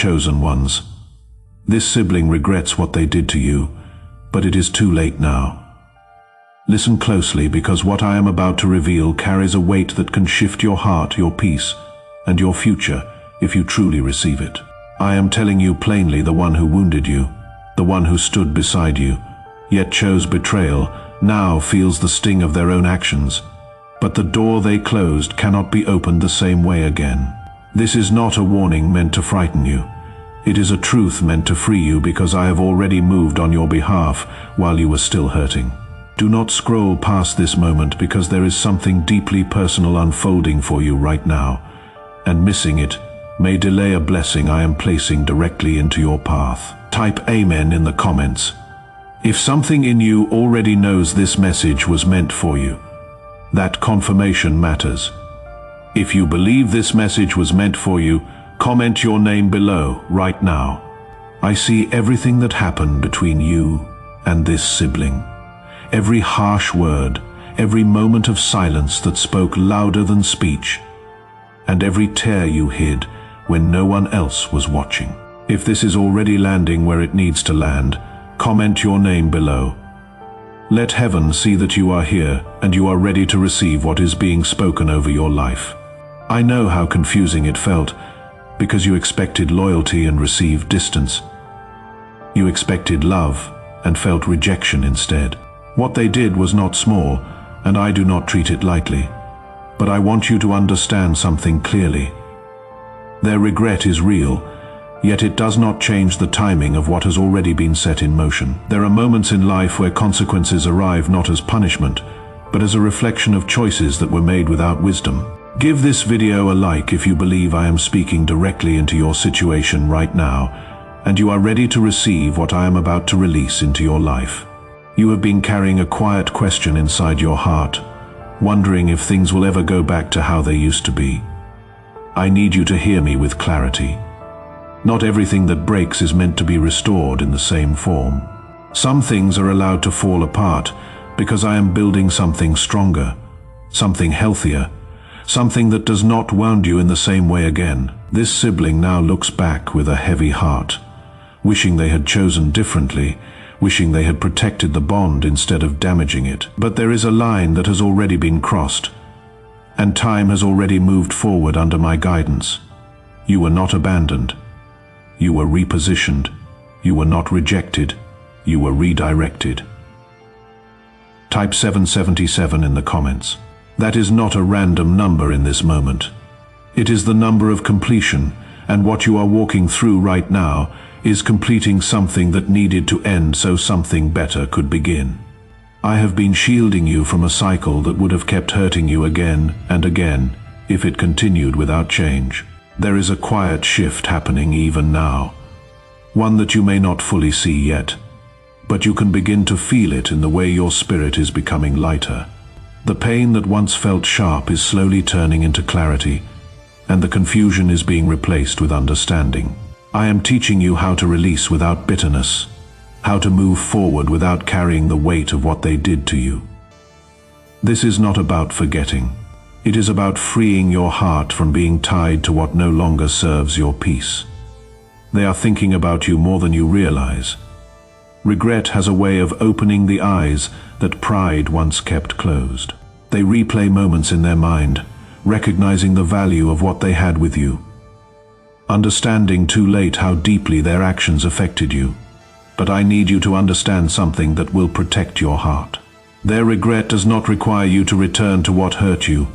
chosen ones. This sibling regrets what they did to you, but it is too late now. Listen closely, because what I am about to reveal carries a weight that can shift your heart, your peace, and your future if you truly receive it. I am telling you plainly, the one who wounded you, the one who stood beside you, yet chose betrayal, now feels the sting of their own actions. But the door they closed cannot be opened the same way again. This is not a warning meant to frighten you. It is a truth meant to free you, because I have already moved on your behalf while you were still hurting. Do not scroll past this moment, because there is something deeply personal unfolding for you right now, and missing it may delay a blessing I am placing directly into your path. Type Amen in the comments if something in you already knows this message was meant for you. That confirmation matters. If you believe this message was meant for you, comment your name below right now. I see everything that happened between you and this sibling. Every harsh word, every moment of silence that spoke louder than speech, and every tear you hid when no one else was watching. If this is already landing where it needs to land, comment your name below. Let heaven see that you are here and you are ready to receive what is being spoken over your life. I know how confusing it felt, because you expected loyalty and received distance. You expected love and felt rejection instead. What they did was not small, and I do not treat it lightly. But I want you to understand something clearly. Their regret is real, yet it does not change the timing of what has already been set in motion. There are moments in life where consequences arrive not as punishment, but as a reflection of choices that were made without wisdom. Give this video a like if you believe I am speaking directly into your situation right now, and you are ready to receive what I am about to release into your life. You have been carrying a quiet question inside your heart, wondering if things will ever go back to how they used to be. I need you to hear me with clarity. Not everything that breaks is meant to be restored in the same form. Some things are allowed to fall apart because I am building something stronger, something healthier, something that does not wound you in the same way again. This sibling now looks back with a heavy heart, wishing they had chosen differently, wishing they had protected the bond instead of damaging it. But there is a line that has already been crossed, and time has already moved forward under my guidance. You were not abandoned. You were repositioned. You were not rejected. You were redirected. Type 777 in the comments. That is not a random number in this moment. It is the number of completion, and what you are walking through right now is completing something that needed to end so something better could begin. I have been shielding you from a cycle that would have kept hurting you again and again if it continued without change. There is a quiet shift happening even now, one that you may not fully see yet, but you can begin to feel it in the way your spirit is becoming lighter. The pain that once felt sharp is slowly turning into clarity, and the confusion is being replaced with understanding. I am teaching you how to release without bitterness, how to move forward without carrying the weight of what they did to you. This is not about forgetting. It is about freeing your heart from being tied to what no longer serves your peace. They are thinking about you more than you realize. Regret has a way of opening the eyes that pride once kept closed. They replay moments in their mind, recognizing the value of what they had with you, understanding too late how deeply their actions affected you. But I need you to understand something that will protect your heart. Their regret does not require you to return to what hurt you.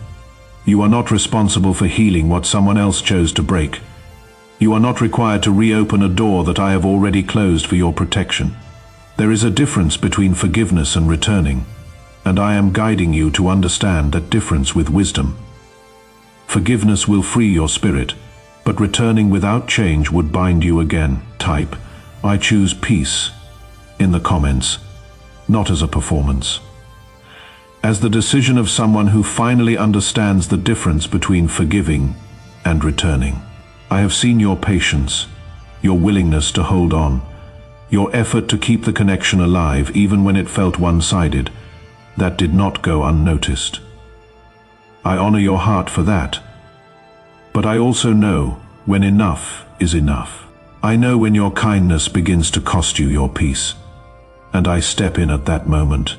You are not responsible for healing what someone else chose to break. You are not required to reopen a door that I have already closed for your protection. There is a difference between forgiveness and returning, and I am guiding you to understand that difference with wisdom. Forgiveness will free your spirit, but returning without change would bind you again. Type, I choose peace, in the comments, not as a performance. As the decision of someone who finally understands the difference between forgiving and returning. I have seen your patience, your willingness to hold on, your effort to keep the connection alive even when it felt one-sided. That did not go unnoticed. I honor your heart for that, but I also know when enough is enough. I know when your kindness begins to cost you your peace, and I step in at that moment,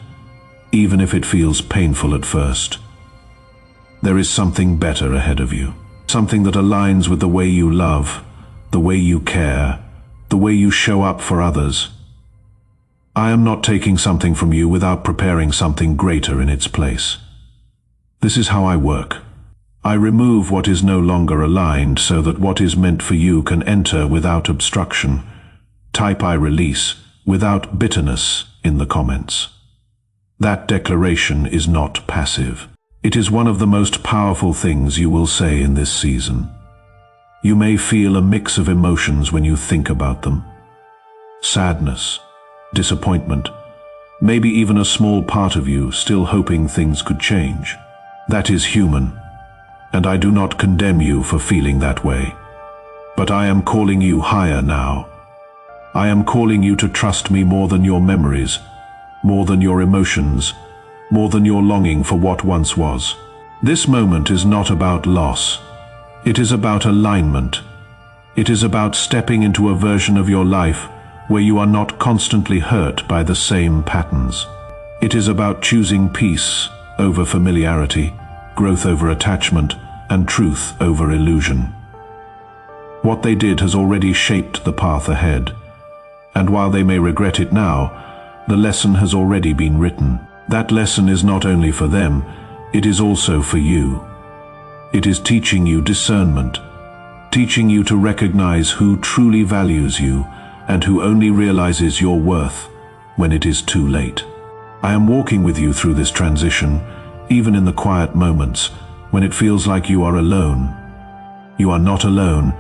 even if it feels painful at first. There is something better ahead of you, something that aligns with the way you love, the way you care, the way you show up for others. I am not taking something from you without preparing something greater in its place. This is how I work. I remove what is no longer aligned so that what is meant for you can enter without obstruction. Type "I release" without bitterness in the comments. That declaration is not passive. It is one of the most powerful things you will say in this season. You may feel a mix of emotions when you think about them. Sadness, disappointment, maybe even a small part of you still hoping things could change. That is human, and I do not condemn you for feeling that way. But I am calling you higher now. I am calling you to trust me more than your memories, more than your emotions, more than your longing for what once was. This moment is not about loss. It is about alignment. It is about stepping into a version of your life where you are not constantly hurt by the same patterns. It is about choosing peace over familiarity, growth over attachment, and truth over illusion. What they did has already shaped the path ahead, and while they may regret it now, the lesson has already been written. That lesson is not only for them, it is also for you. It is teaching you discernment, teaching you to recognize who truly values you and who only realizes your worth when it is too late. I am walking with you through this transition, even in the quiet moments when it feels like you are alone. You are not alone.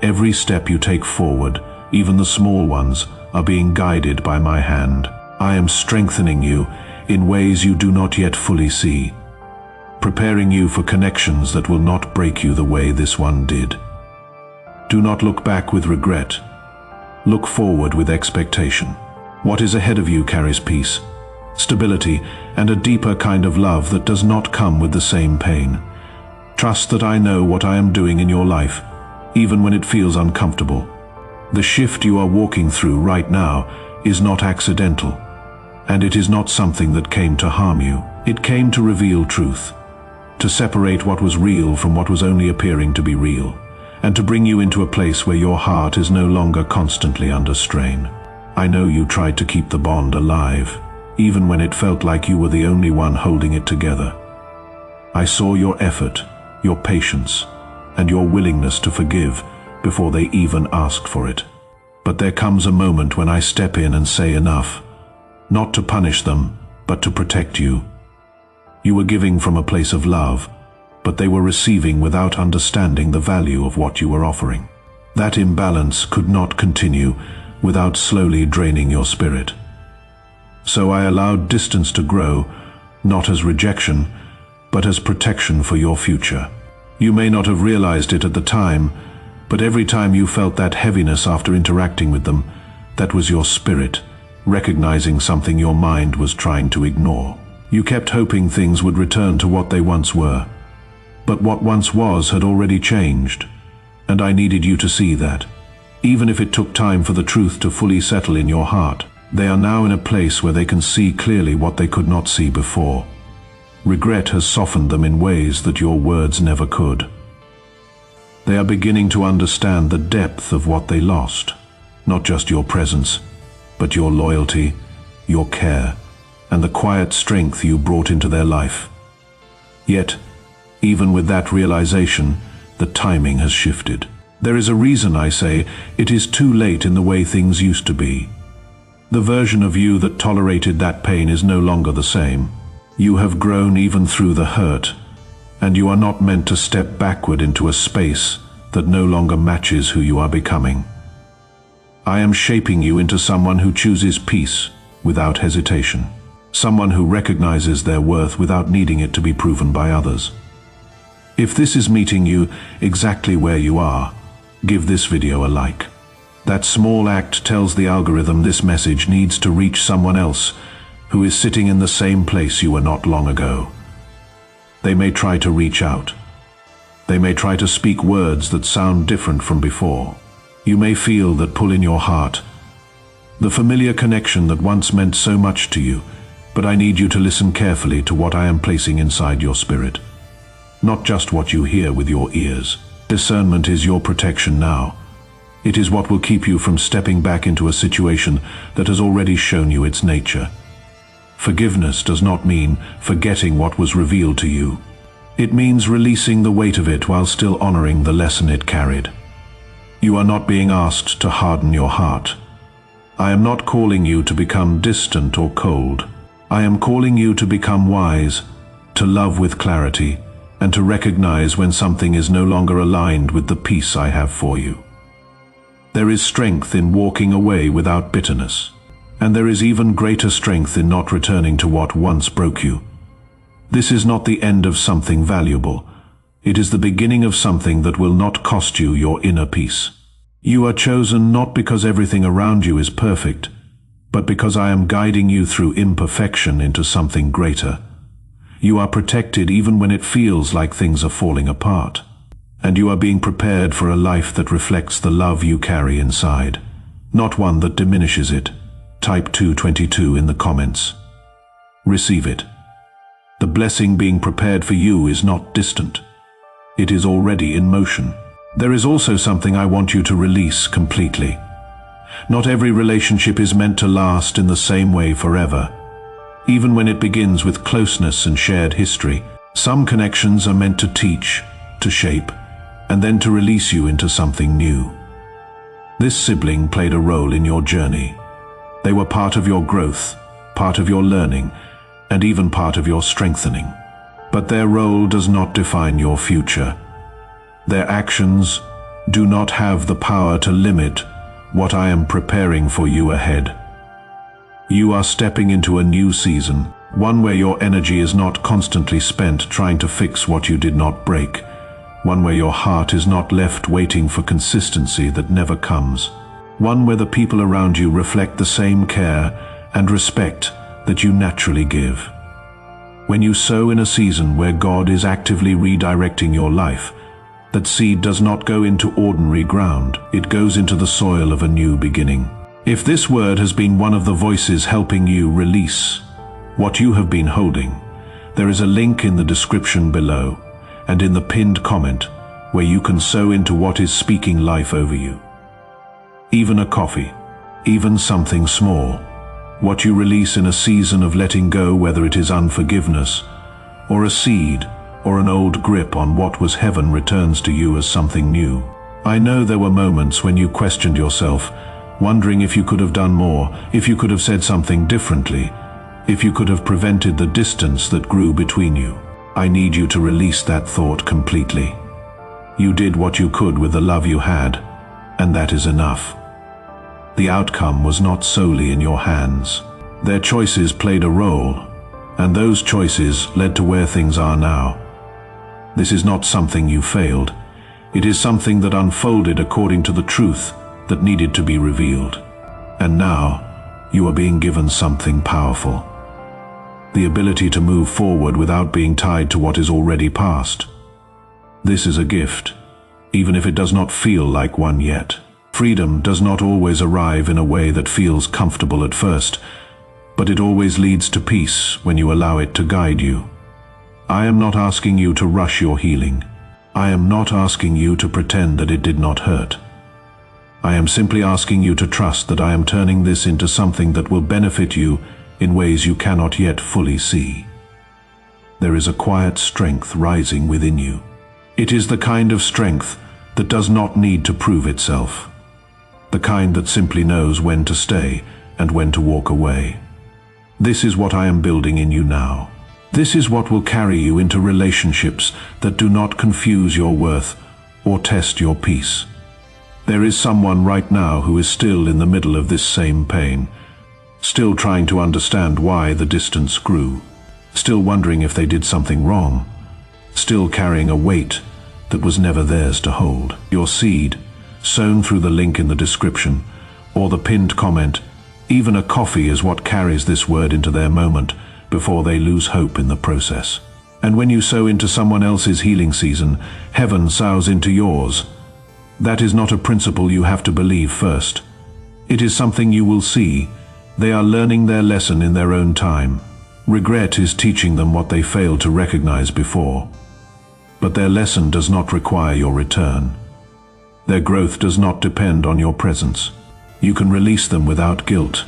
Every step you take forward, even the small ones, are being guided by my hand. I am strengthening you in ways you do not yet fully see, preparing you for connections that will not break you the way this one did. Do not look back with regret. Look forward with expectation. What is ahead of you carries peace, stability, and a deeper kind of love that does not come with the same pain. Trust that I know what I am doing in your life, even when it feels uncomfortable. The shift you are walking through right now is not accidental, and it is not something that came to harm you. It came to reveal truth, to separate what was real from what was only appearing to be real, and to bring you into a place where your heart is no longer constantly under strain. I know you tried to keep the bond alive, even when it felt like you were the only one holding it together. I saw your effort, your patience, and your willingness to forgive before they even asked for it. But there comes a moment when I step in and say enough, not to punish them, but to protect you. You were giving from a place of love, but they were receiving without understanding the value of what you were offering. That imbalance could not continue without slowly draining your spirit. So I allowed distance to grow, not as rejection, but as protection for your future. You may not have realized it at the time, but every time you felt that heaviness after interacting with them, that was your spirit, recognizing something your mind was trying to ignore. You kept hoping things would return to what they once were. But what once was had already changed, and I needed you to see that. Even if it took time for the truth to fully settle in your heart, they are now in a place where they can see clearly what they could not see before. Regret has softened them in ways that your words never could. They are beginning to understand the depth of what they lost, not just your presence, but your loyalty, your care, and the quiet strength you brought into their life. Yet, even with that realization, the timing has shifted. There is a reason I say it is too late in the way things used to be. The version of you that tolerated that pain is no longer the same. You have grown even through the hurt, and you are not meant to step backward into a space that no longer matches who you are becoming. I am shaping you into someone who chooses peace without hesitation, someone who recognizes their worth without needing it to be proven by others. If this is meeting you exactly where you are, give this video a like. That small act tells the algorithm this message needs to reach someone else who is sitting in the same place you were not long ago. They may try to reach out. They may try to speak words that sound different from before. You may feel that pull in your heart, the familiar connection that once meant so much to you, but I need you to listen carefully to what I am placing inside your spirit. Not just what you hear with your ears. Discernment is your protection now. It is what will keep you from stepping back into a situation that has already shown you its nature. Forgiveness does not mean forgetting what was revealed to you. It means releasing the weight of it while still honoring the lesson it carried. You are not being asked to harden your heart. I am not calling you to become distant or cold. I am calling you to become wise, to love with clarity, and to recognize when something is no longer aligned with the peace I have for you. There is strength in walking away without bitterness, and there is even greater strength in not returning to what once broke you. This is not the end of something valuable. It is the beginning of something that will not cost you your inner peace. You are chosen not because everything around you is perfect, but because I am guiding you through imperfection into something greater. You are protected even when it feels like things are falling apart. And you are being prepared for a life that reflects the love you carry inside, not one that diminishes it. Type 222 in the comments. Receive it. The blessing being prepared for you is not distant. It is already in motion. There is also something I want you to release completely. Not every relationship is meant to last in the same way forever. Even when it begins with closeness and shared history, some connections are meant to teach, to shape, and then to release you into something new. This sibling played a role in your journey. They were part of your growth, part of your learning, and even part of your strengthening. But their role does not define your future. Their actions do not have the power to limit what I am preparing for you ahead. You are stepping into a new season, one where your energy is not constantly spent trying to fix what you did not break, one where your heart is not left waiting for consistency that never comes, one where the people around you reflect the same care and respect that you naturally give. When you sow in a season where God is actively redirecting your life, that seed does not go into ordinary ground, it goes into the soil of a new beginning. If this word has been one of the voices helping you release what you have been holding, there is a link in the description below and in the pinned comment where you can sow into what is speaking life over you. Even a coffee, even something small, what you release in a season of letting go, whether it is unforgiveness, or a seed, or an old grip on what was heaven, returns to you as something new. I know there were moments when you questioned yourself, wondering if you could have done more, if you could have said something differently, if you could have prevented the distance that grew between you. I need you to release that thought completely. You did what you could with the love you had, and that is enough. The outcome was not solely in your hands. Their choices played a role, and those choices led to where things are now. This is not something you failed. It is something that unfolded according to the truth that needed to be revealed. And now, you are being given something powerful. The ability to move forward without being tied to what is already past. This is a gift, even if it does not feel like one yet. Freedom does not always arrive in a way that feels comfortable at first, but it always leads to peace when you allow it to guide you. I am not asking you to rush your healing. I am not asking you to pretend that it did not hurt. I am simply asking you to trust that I am turning this into something that will benefit you in ways you cannot yet fully see. There is a quiet strength rising within you. It is the kind of strength that does not need to prove itself. The kind that simply knows when to stay and when to walk away. This is what I am building in you now. This is what will carry you into relationships that do not confuse your worth or test your peace. There is someone right now who is still in the middle of this same pain, still trying to understand why the distance grew, still wondering if they did something wrong, still carrying a weight that was never theirs to hold. Your seed, sown through the link in the description, or the pinned comment, even a coffee, is what carries this word into their moment before they lose hope in the process. And when you sow into someone else's healing season, heaven sows into yours. That is not a principle you have to believe first. It is something you will see. They are learning their lesson in their own time. Regret is teaching them what they failed to recognize before. But their lesson does not require your return. Their growth does not depend on your presence. You can release them without guilt.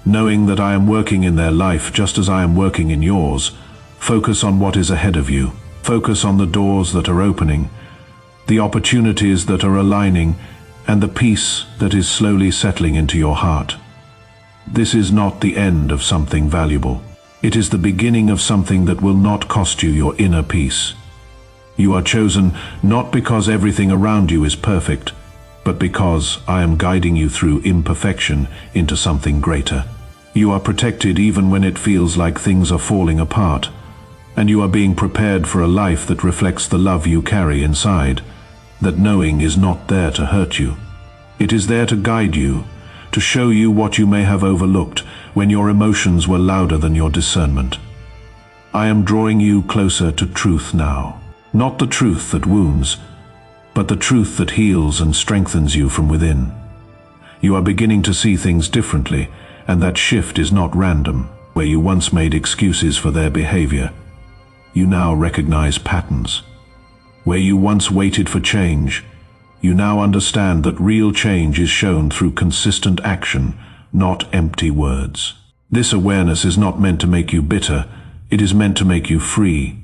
Knowing that I am working in their life just as I am working in yours, focus on what is ahead of you. Focus on the doors that are opening, the opportunities that are aligning, and the peace that is slowly settling into your heart. This is not the end of something valuable. It is the beginning of something that will not cost you your inner peace. You are chosen not because everything around you is perfect, but because I am guiding you through imperfection into something greater. You are protected even when it feels like things are falling apart, and you are being prepared for a life that reflects the love you carry inside, that knowing is not there to hurt you. It is there to guide you, to show you what you may have overlooked when your emotions were louder than your discernment. I am drawing you closer to truth now. Not the truth that wounds, but the truth that heals and strengthens you from within. You are beginning to see things differently, and that shift is not random. Where you once made excuses for their behavior, you now recognize patterns. Where you once waited for change, you now understand that real change is shown through consistent action, not empty words. This awareness is not meant to make you bitter, it is meant to make you free.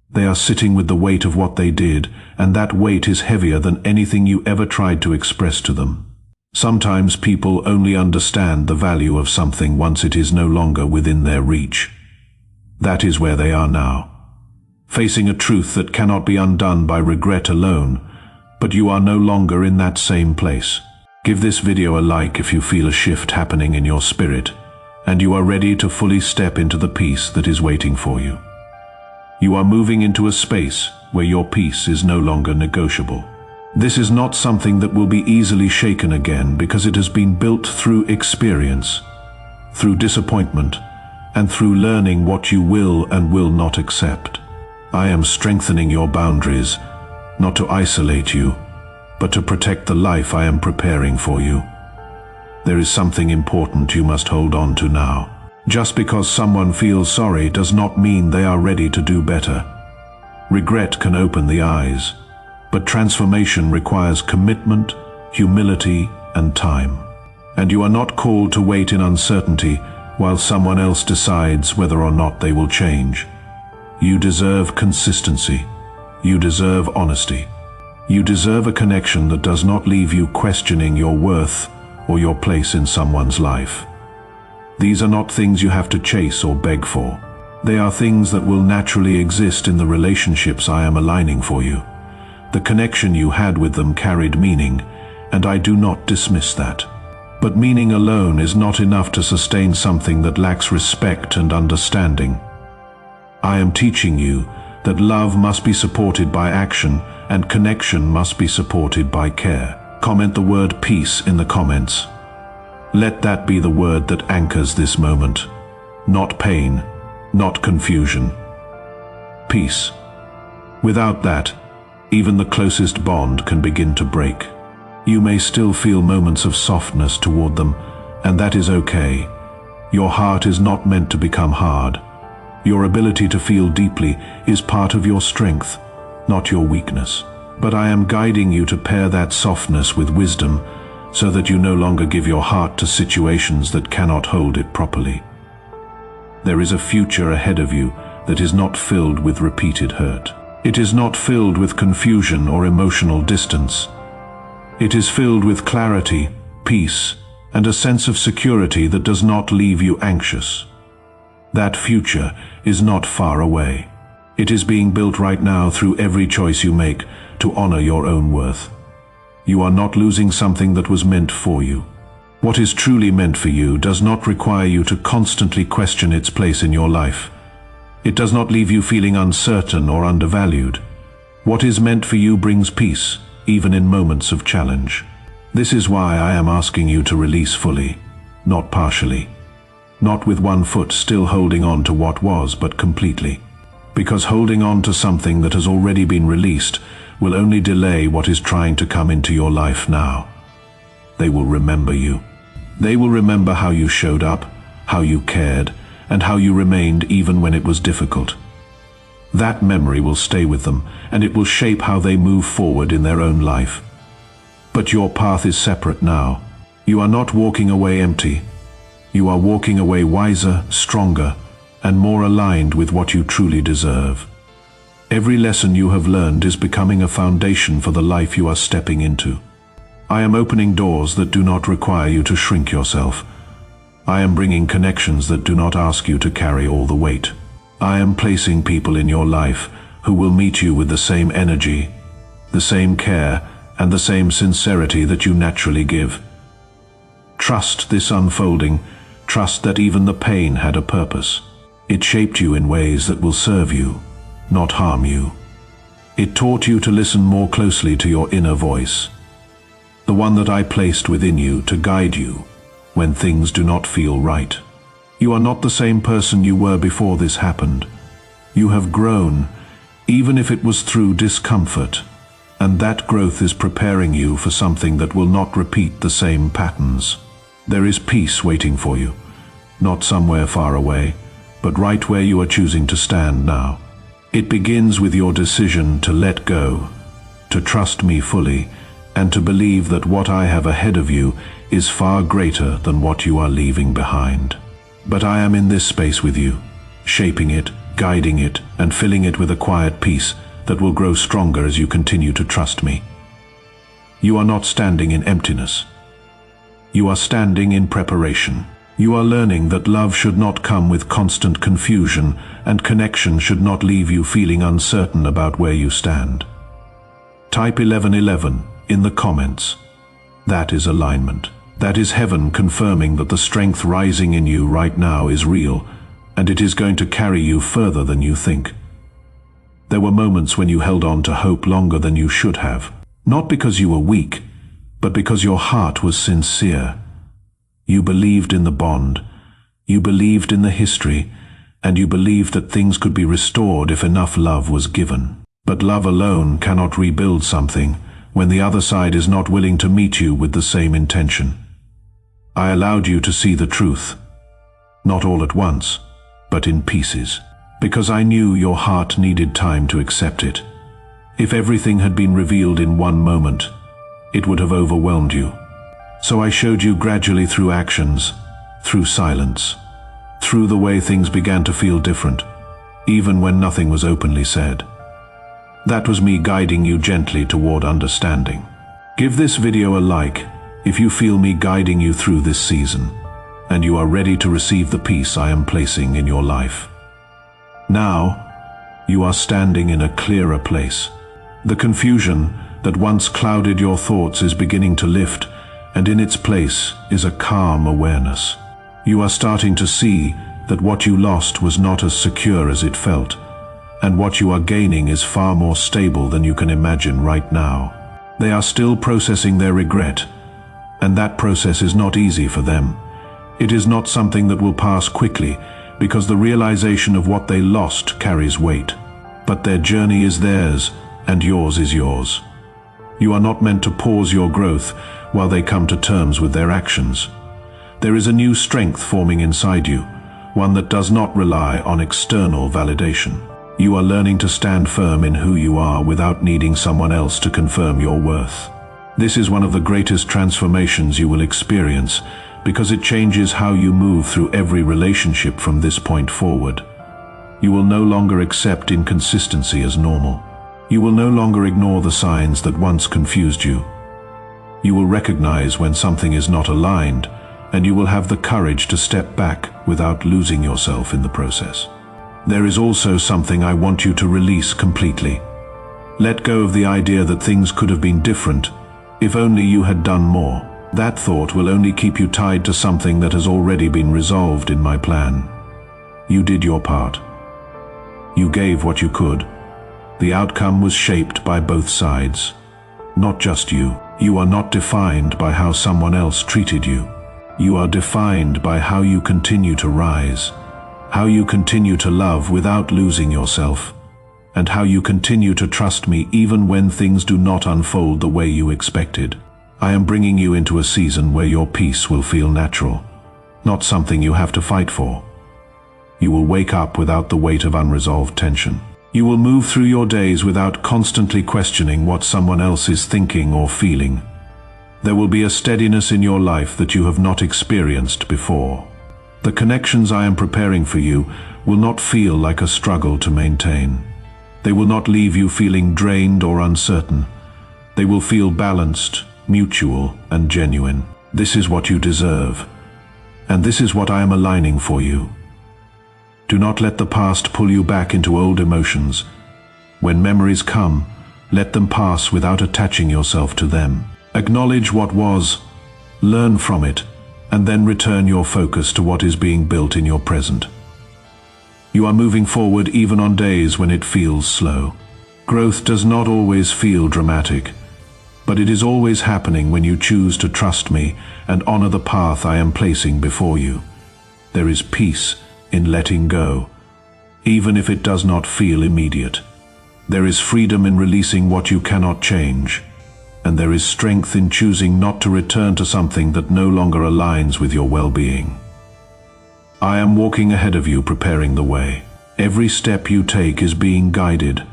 They are sitting with the weight of what they did, and that weight is heavier than anything you ever tried to express to them. Sometimes people only understand the value of something once it is no longer within their reach. That is where they are now, facing a truth that cannot be undone by regret alone, but you are no longer in that same place. Give this video a like if you feel a shift happening in your spirit, and you are ready to fully step into the peace that is waiting for you. You are moving into a space where your peace is no longer negotiable. This is not something that will be easily shaken again because it has been built through experience, through disappointment, and through learning what you will and will not accept. I am strengthening your boundaries, not to isolate you, but to protect the life I am preparing for you. There is something important you must hold on to now. Just because someone feels sorry does not mean they are ready to do better. Regret can open the eyes, but transformation requires commitment, humility, and time. And you are not called to wait in uncertainty while someone else decides whether or not they will change. You deserve consistency. You deserve honesty. You deserve a connection that does not leave you questioning your worth or your place in someone's life. These are not things you have to chase or beg for. They are things that will naturally exist in the relationships I am aligning for you. The connection you had with them carried meaning, and I do not dismiss that. But meaning alone is not enough to sustain something that lacks respect and understanding. I am teaching you that love must be supported by action and connection must be supported by care. Comment the word peace in the comments. Let that be the word that anchors this moment. Not pain, not confusion. Peace. Without that, even the closest bond can begin to break. You may still feel moments of softness toward them, and that is okay. Your heart is not meant to become hard. Your ability to feel deeply is part of your strength, not your weakness. But I am guiding you to pair that softness with wisdom, so that you no longer give your heart to situations that cannot hold it properly. There is a future ahead of you that is not filled with repeated hurt. It is not filled with confusion or emotional distance. It is filled with clarity, peace, and a sense of security that does not leave you anxious. That future is not far away. It is being built right now through every choice you make to honor your own worth. You are not losing something that was meant for you. What is truly meant for you does not require you to constantly question its place in your life. It does not leave you feeling uncertain or undervalued. What is meant for you brings peace, even in moments of challenge. This is why I am asking you to release fully, not partially. Not with one foot still holding on to what was, but completely. Because holding on to something that has already been released will only delay what is trying to come into your life now. They will remember you. They will remember how you showed up, how you cared, and how you remained even when it was difficult. That memory will stay with them, and it will shape how they move forward in their own life. But your path is separate now. You are not walking away empty. You are walking away wiser, stronger, and more aligned with what you truly deserve. Every lesson you have learned is becoming a foundation for the life you are stepping into. I am opening doors that do not require you to shrink yourself. I am bringing connections that do not ask you to carry all the weight. I am placing people in your life who will meet you with the same energy, the same care, and the same sincerity that you naturally give. Trust this unfolding. Trust that even the pain had a purpose. It shaped you in ways that will serve you, not harm you. It taught you to listen more closely to your inner voice, the one that I placed within you to guide you when things do not feel right. You are not the same person you were before this happened. You have grown, even if it was through discomfort, and that growth is preparing you for something that will not repeat the same patterns. There is peace waiting for you, not somewhere far away, but right where you are choosing to stand now. It begins with your decision to let go, to trust me fully, and to believe that what I have ahead of you is far greater than what you are leaving behind. But I am in this space with you, shaping it, guiding it, and filling it with a quiet peace that will grow stronger as you continue to trust me. You are not standing in emptiness. You are standing in preparation. You are learning that love should not come with constant confusion, and connection should not leave you feeling uncertain about where you stand. Type 1111 in the comments. That is alignment. That is heaven confirming that the strength rising in you right now is real, and it is going to carry you further than you think. There were moments when you held on to hope longer than you should have, not because you were weak, but because your heart was sincere. You believed in the bond, you believed in the history, and you believed that things could be restored if enough love was given. But love alone cannot rebuild something when the other side is not willing to meet you with the same intention. I allowed you to see the truth, not all at once, but in pieces, because I knew your heart needed time to accept it. If everything had been revealed in one moment, it would have overwhelmed you. So I showed you gradually through actions, through silence, through the way things began to feel different, even when nothing was openly said. That was me guiding you gently toward understanding. Give this video a like if you feel me guiding you through this season, and you are ready to receive the peace I am placing in your life. Now, you are standing in a clearer place. The confusion that once clouded your thoughts is beginning to lift, and in its place is a calm awareness. You are starting to see that what you lost was not as secure as it felt, and what you are gaining is far more stable than you can imagine right now. They are still processing their regret, and that process is not easy for them. It is not something that will pass quickly, because the realization of what they lost carries weight. But their journey is theirs, and yours is yours. You are not meant to pause your growth while they come to terms with their actions. There is a new strength forming inside you, one that does not rely on external validation. You are learning to stand firm in who you are without needing someone else to confirm your worth. This is one of the greatest transformations you will experience, because it changes how you move through every relationship from this point forward. You will no longer accept inconsistency as normal. You will no longer ignore the signs that once confused you. You will recognize when something is not aligned, and you will have the courage to step back without losing yourself in the process. There is also something I want you to release completely. Let go of the idea that things could have been different if only you had done more. That thought will only keep you tied to something that has already been resolved in my plan. You did your part. You gave what you could. The outcome was shaped by both sides, not just you. You are not defined by how someone else treated you. You are defined by how you continue to rise, how you continue to love without losing yourself, and how you continue to trust me even when things do not unfold the way you expected. I am bringing you into a season where your peace will feel natural, not something you have to fight for. You will wake up without the weight of unresolved tension. You will move through your days without constantly questioning what someone else is thinking or feeling. There will be a steadiness in your life that you have not experienced before. The connections I am preparing for you will not feel like a struggle to maintain. They will not leave you feeling drained or uncertain. They will feel balanced, mutual, and genuine. This is what you deserve, and this is what I am aligning for you. Do not let the past pull you back into old emotions. When memories come, let them pass without attaching yourself to them. Acknowledge what was, learn from it, and then return your focus to what is being built in your present. You are moving forward even on days when it feels slow. Growth does not always feel dramatic, but it is always happening when you choose to trust me and honor the path I am placing before you. There is peace in letting go, even if it does not feel immediate. There is freedom in releasing what you cannot change, and there is strength in choosing not to return to something that no longer aligns with your well-being. I am walking ahead of you, preparing the way. Every step you take is being guided.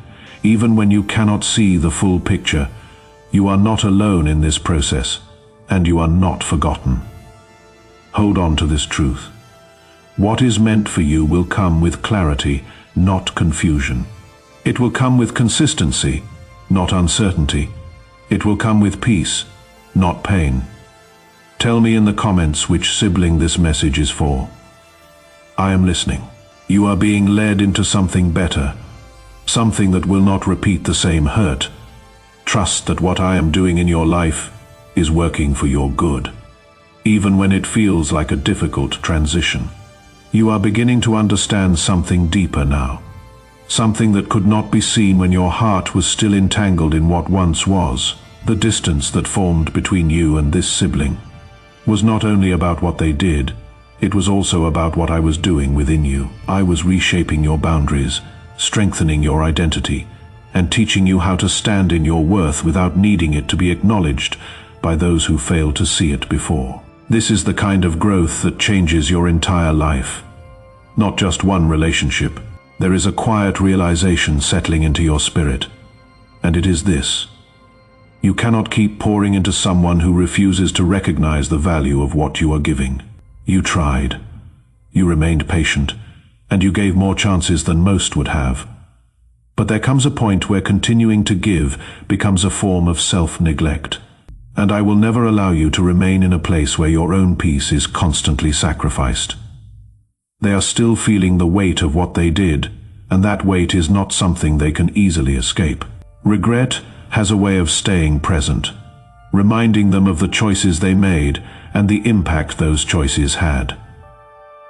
Even when you cannot see the full picture, you are not alone in this process, and you are not forgotten. Hold on to this truth. What is meant for you will come with clarity, not confusion. It will come with consistency, not uncertainty. It will come with peace, not pain. Tell me in the comments which sibling this message is for. I am listening. You are being led into something better, something that will not repeat the same hurt. Trust that what I am doing in your life is working for your good, even when it feels like a difficult transition. You are beginning to understand something deeper now, something that could not be seen when your heart was still entangled in what once was. The distance that formed between you and this sibling was not only about what they did, it was also about what I was doing within you. I was reshaping your boundaries, strengthening your identity, and teaching you how to stand in your worth without needing it to be acknowledged by those who failed to see it before. This is the kind of growth that changes your entire life. Not just one relationship. There is a quiet realization settling into your spirit, and it is this: you cannot keep pouring into someone who refuses to recognize the value of what you are giving. You tried, you remained patient, and you gave more chances than most would have. But there comes a point where continuing to give becomes a form of self-neglect. And I will never allow you to remain in a place where your own peace is constantly sacrificed. They are still feeling the weight of what they did, and that weight is not something they can easily escape. Regret has a way of staying present, reminding them of the choices they made and the impact those choices had.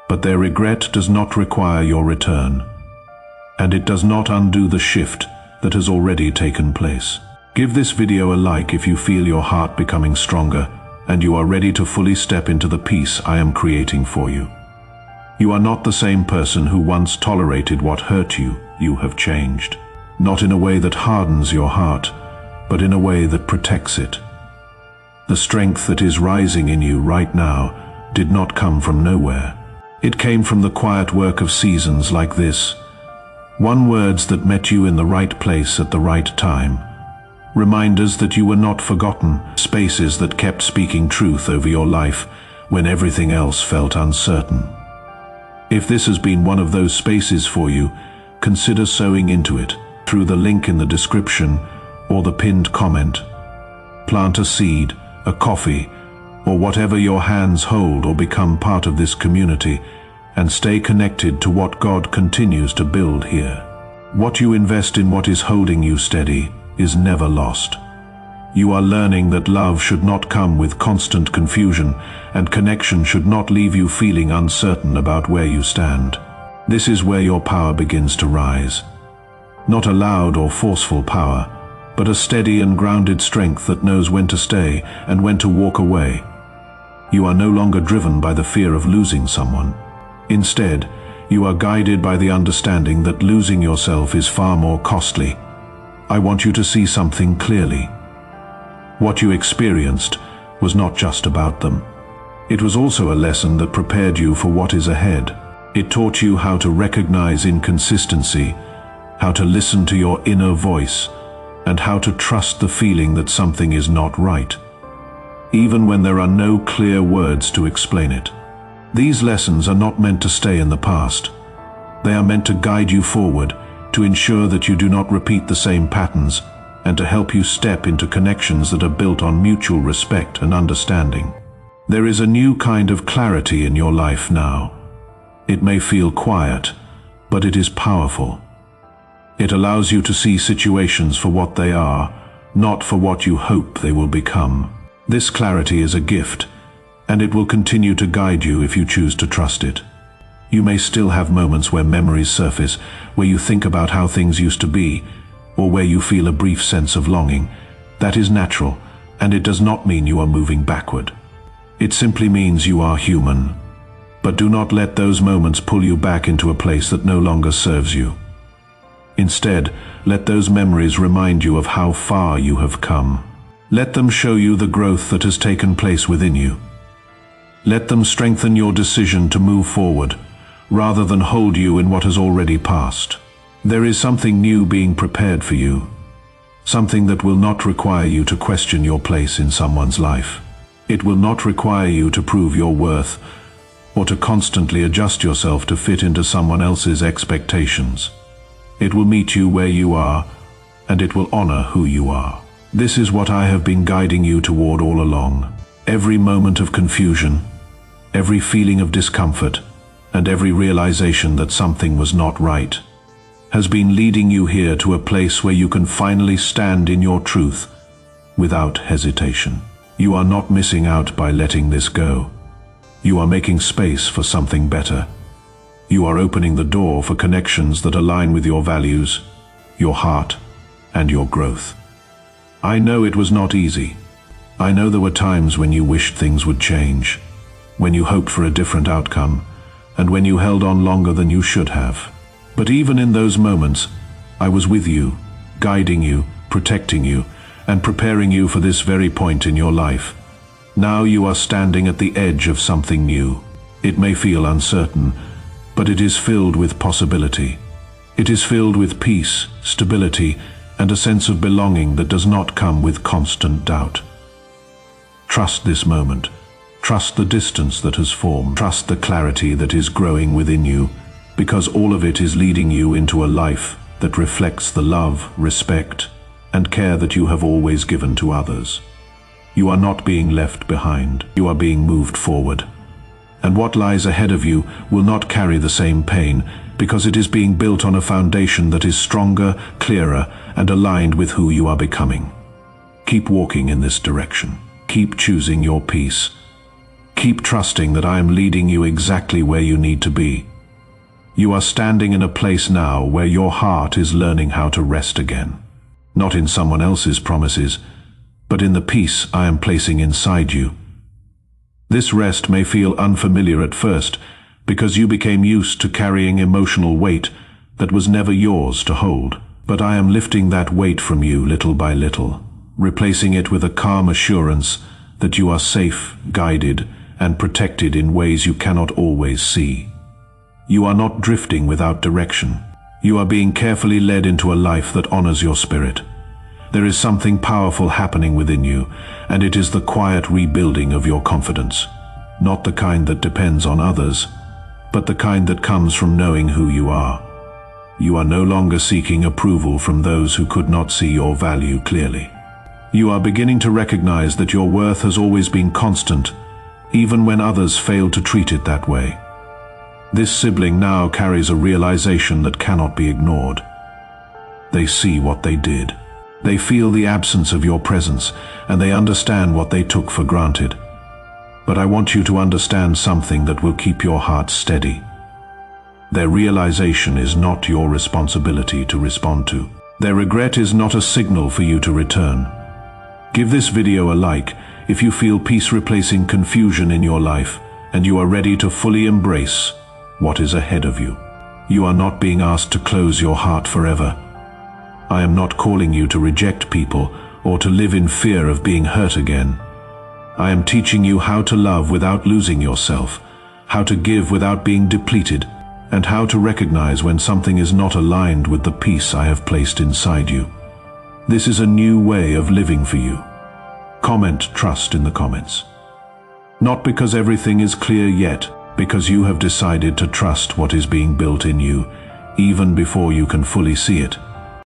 But their regret does not require your return, and it does not undo the shift that has already taken place. Give this video a like if you feel your heart becoming stronger and you are ready to fully step into the peace I am creating for you. You are not the same person who once tolerated what hurt you. You have changed. Not in a way that hardens your heart, but in a way that protects it. The strength that is rising in you right now did not come from nowhere. It came from the quiet work of seasons like this. Words that met you in the right place at the right time. Reminders that you were not forgotten. Spaces that kept speaking truth over your life when everything else felt uncertain. If this has been one of those spaces for you, consider sowing into it through the link in the description or the pinned comment. Plant a seed, a coffee, or whatever your hands hold, or become part of this community and stay connected to what God continues to build here. What you invest in what is holding you steady is never lost. You are learning that love should not come with constant confusion, and connection should not leave you feeling uncertain about where you stand. This is where your power begins to rise. Not a loud or forceful power, but a steady and grounded strength that knows when to stay and when to walk away. You are no longer driven by the fear of losing someone. Instead, You are guided by the understanding that losing yourself is far more costly. I want you to see something clearly. What you experienced was not just about them. It was also a lesson that prepared you for what is ahead. It taught you how to recognize inconsistency, how to listen to your inner voice, and how to trust the feeling that something is not right, even when there are no clear words to explain it. These lessons are not meant to stay in the past. They are meant to guide you forward, to ensure that you do not repeat the same patterns, and to help you step into connections that are built on mutual respect and understanding. There is a new kind of clarity in your life now. It may feel quiet, but it is powerful. It allows you to see situations for what they are, not for what you hope they will become. This clarity is a gift, and it will continue to guide you if you choose to trust it. You may still have moments where memories surface, where you think about how things used to be, or where you feel a brief sense of longing. That is natural, and it does not mean you are moving backward. It simply means you are human. But do not let those moments pull you back into a place that no longer serves you. Instead, let those memories remind you of how far you have come. Let them show you the growth that has taken place within you. Let them strengthen your decision to move forward, rather than hold you in what has already passed. There is something new being prepared for you, something that will not require you to question your place in someone's life. It will not require you to prove your worth, or to constantly adjust yourself to fit into someone else's expectations. It will meet you where you are, and it will honor who you are. This is what I have been guiding you toward all along. Every moment of confusion, every feeling of discomfort, and every realization that something was not right, has been leading you here to a place where you can finally stand in your truth without hesitation. You are not missing out by letting this go. You are making space for something better. You are opening the door for connections that align with your values, your heart, and your growth. I know it was not easy. I know there were times when you wished things would change, when you hoped for a different outcome, and when you held on longer than you should have. But even in those moments, I was with you, guiding you, protecting you, and preparing you for this very point in your life. Now you are standing at the edge of something new. It may feel uncertain, but it is filled with possibility. It is filled with peace, stability, and a sense of belonging that does not come with constant doubt. Trust this moment. Trust the distance that has formed. Trust the clarity that is growing within you, because all of it is leading you into a life that reflects the love, respect, and care that you have always given to others. You are not being left behind. You are being moved forward. And what lies ahead of you will not carry the same pain, because it is being built on a foundation that is stronger, clearer, and aligned with who you are becoming. Keep walking in this direction. Keep choosing your peace. Keep trusting that I am leading you exactly where you need to be. You are standing in a place now where your heart is learning how to rest again. Not in someone else's promises, but in the peace I am placing inside you. This rest may feel unfamiliar at first, because you became used to carrying emotional weight that was never yours to hold. But I am lifting that weight from you little by little, replacing it with a calm assurance that you are safe, guided, and protected in ways you cannot always see. You are not drifting without direction. You are being carefully led into a life that honors your spirit. There is something powerful happening within you, and it is the quiet rebuilding of your confidence. Not the kind that depends on others, but the kind that comes from knowing who you are. You are no longer seeking approval from those who could not see your value clearly. You are beginning to recognize that your worth has always been constant, even when others failed to treat it that way. This sibling now carries a realization that cannot be ignored. They see what they did. They feel the absence of your presence, and they understand what they took for granted. But I want you to understand something that will keep your heart steady. Their realization is not your responsibility to respond to. Their regret is not a signal for you to return. Give this video a like if you feel peace replacing confusion in your life, and you are ready to fully embrace what is ahead of you. You are not being asked to close your heart forever. I am not calling you to reject people or to live in fear of being hurt again. I am teaching you how to love without losing yourself, how to give without being depleted, and how to recognize when something is not aligned with the peace I have placed inside you. This is a new way of living for you. Comment trust in the comments. Not because everything is clear yet, because you have decided to trust what is being built in you, even before you can fully see it.